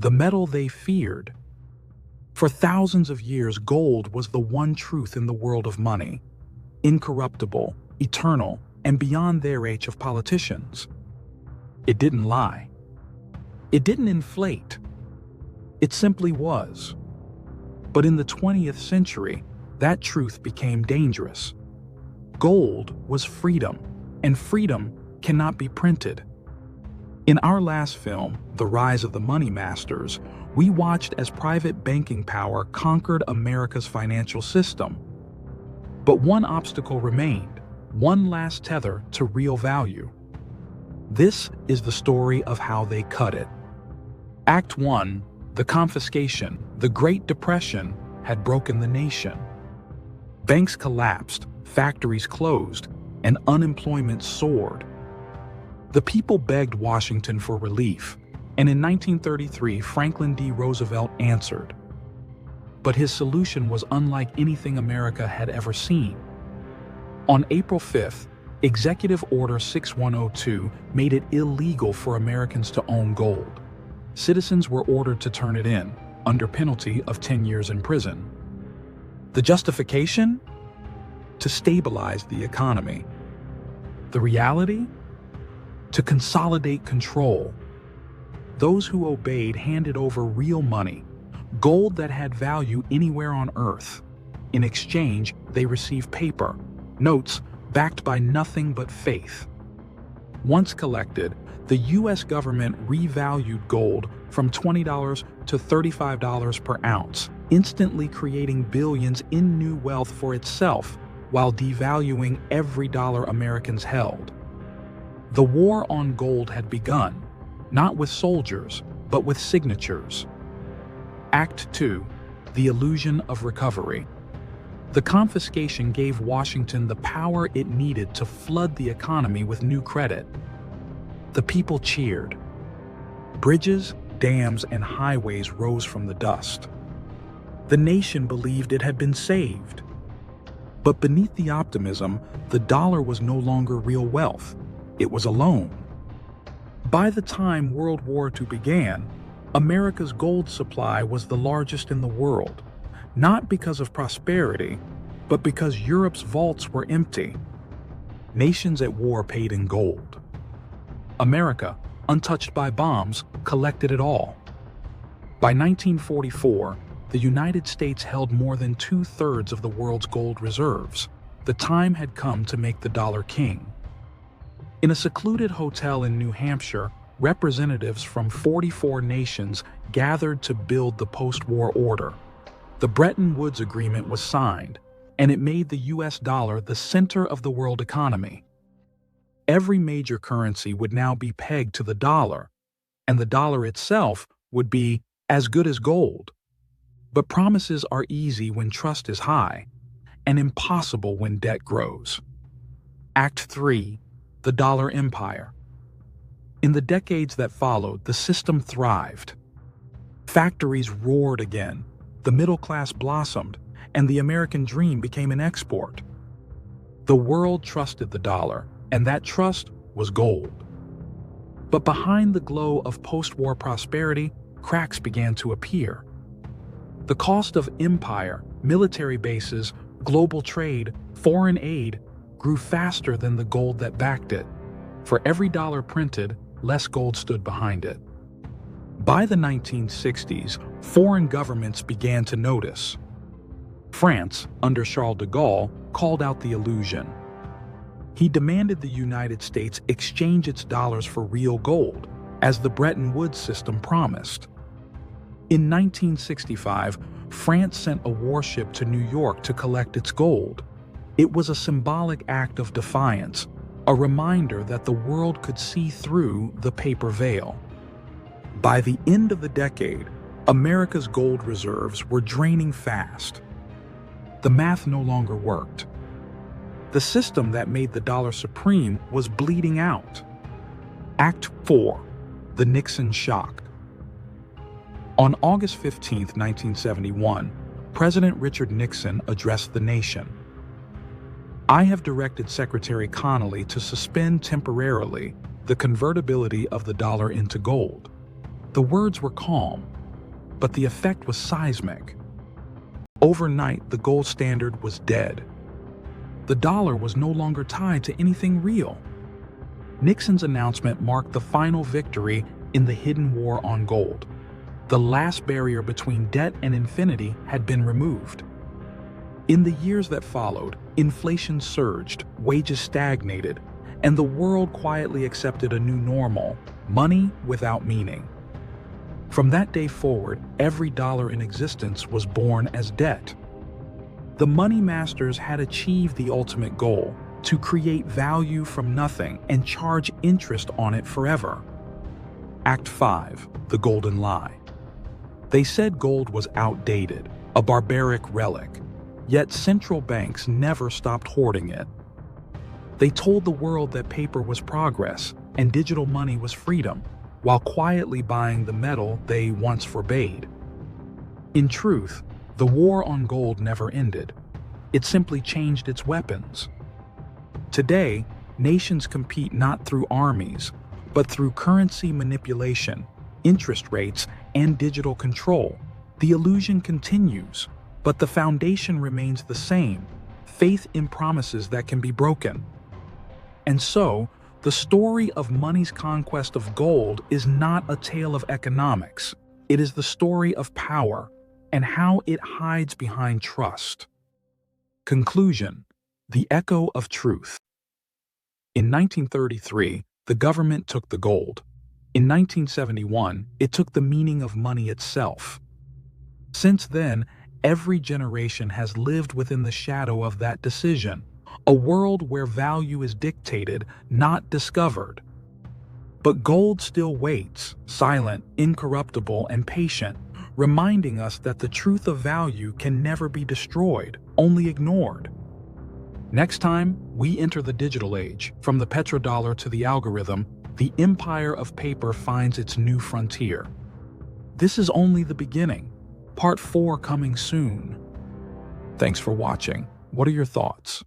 the metal they feared. For thousands of years, gold was the one truth in the world of money, incorruptible, eternal, and beyond their reach of politicians. It didn't lie. It didn't inflate. It simply was. But in the 20th century, that truth became dangerous. Gold was freedom, and freedom cannot be printed. In our last film, The Rise of the Money Masters, we watched as private banking power conquered America's financial system. But one obstacle remained, one last tether to real value. This is the story of how they cut it. Act 1, the confiscation, the Great Depression, had broken the nation. Banks collapsed, factories closed, and unemployment soared. The people begged Washington for relief, and in 1933, Franklin D. Roosevelt answered. But his solution was unlike anything America had ever seen. On April 5th, Executive Order 6102 made it illegal for Americans to own gold. Citizens were ordered to turn it in, under penalty of 10 years in prison. The justification? To stabilize the economy. The reality? To consolidate control. Those who obeyed handed over real money, gold that had value anywhere on Earth. In exchange, they received paper, notes backed by nothing but faith. Once collected, the U.S. government revalued gold from $20 to $35 per ounce, instantly creating billions in new wealth for itself while devaluing every dollar Americans held. The war on gold had begun, not with soldiers, but with signatures. Act 2, the illusion of recovery. The confiscation gave Washington the power it needed to flood the economy with new credit. The people cheered. Bridges, dams, and highways rose from the dust. The nation believed it had been saved. But beneath the optimism, the dollar was no longer real wealth. It was a loan. By the time World War II began, America's gold supply was the largest in the world, not because of prosperity, but because Europe's vaults were empty. Nations at war paid in gold. America, untouched by bombs, collected it all. By 1944, the United States held more than 2/3 of the world's gold reserves. The time had come to make the dollar king. In a secluded hotel in New Hampshire, representatives from 44 nations gathered to build the post-war order. The Bretton Woods Agreement was signed, and it made the U.S. dollar the center of the world economy. Every major currency would now be pegged to the dollar, and the dollar itself would be as good as gold. But promises are easy when trust is high, and impossible when debt grows. Act 3, the dollar empire. In the decades that followed, the system thrived. Factories roared again, the middle class blossomed, and the American dream became an export. The world trusted the dollar, and that trust was gold. But behind the glow of post-war prosperity, cracks began to appear. The cost of empire, military bases, global trade, foreign aid grew faster than the gold that backed it. For every dollar printed, less gold stood behind it. By the 1960s, foreign governments began to notice. France, under Charles de Gaulle, called out the illusion. He demanded the United States exchange its dollars for real gold, as the Bretton Woods system promised. In 1965, France sent a warship to New York to collect its gold. It was a symbolic act of defiance, a reminder that the world could see through the paper veil. By the end of the decade, America's gold reserves were draining fast. The math no longer worked. The system that made the dollar supreme was bleeding out. Act 4, the Nixon shock. On August 15, 1971, President Richard Nixon addressed the nation. I have directed Secretary Connally to suspend temporarily the convertibility of the dollar into gold. The words were calm, but the effect was seismic. Overnight, the gold standard was dead. The dollar was no longer tied to anything real. Nixon's announcement marked the final victory in the hidden war on gold. The last barrier between debt and infinity had been removed. In the years that followed, inflation surged, wages stagnated, and the world quietly accepted a new normal: money without meaning. From that day forward, every dollar in existence was born as debt. The money masters had achieved the ultimate goal: to create value from nothing and charge interest on it forever. Act 5. The Golden Lie. They said gold was outdated, a barbaric relic, yet central banks never stopped hoarding it. They told the world that paper was progress and digital money was freedom, while quietly buying the metal they once forbade. In truth, the war on gold never ended. It simply changed its weapons. Today, nations compete not through armies, but through currency manipulation, interest rates, and digital control. The illusion continues, but the foundation remains the same: faith in promises that can be broken. And so, the story of money's conquest of gold is not a tale of economics. It is the story of power and how it hides behind trust. Conclusion: the echo of truth. In 1933, the government took the gold. In 1971, it took the meaning of money itself. Since then, every generation has lived within the shadow of that decision, a world where value is dictated, not discovered. But gold still waits, silent, incorruptible, and patient, reminding us that the truth of value can never be destroyed, only ignored. Next time, we enter the digital age. From the petrodollar to the algorithm, the empire of paper finds its new frontier. This is only the beginning. Part 4 coming soon. Thanks for watching. What are your thoughts?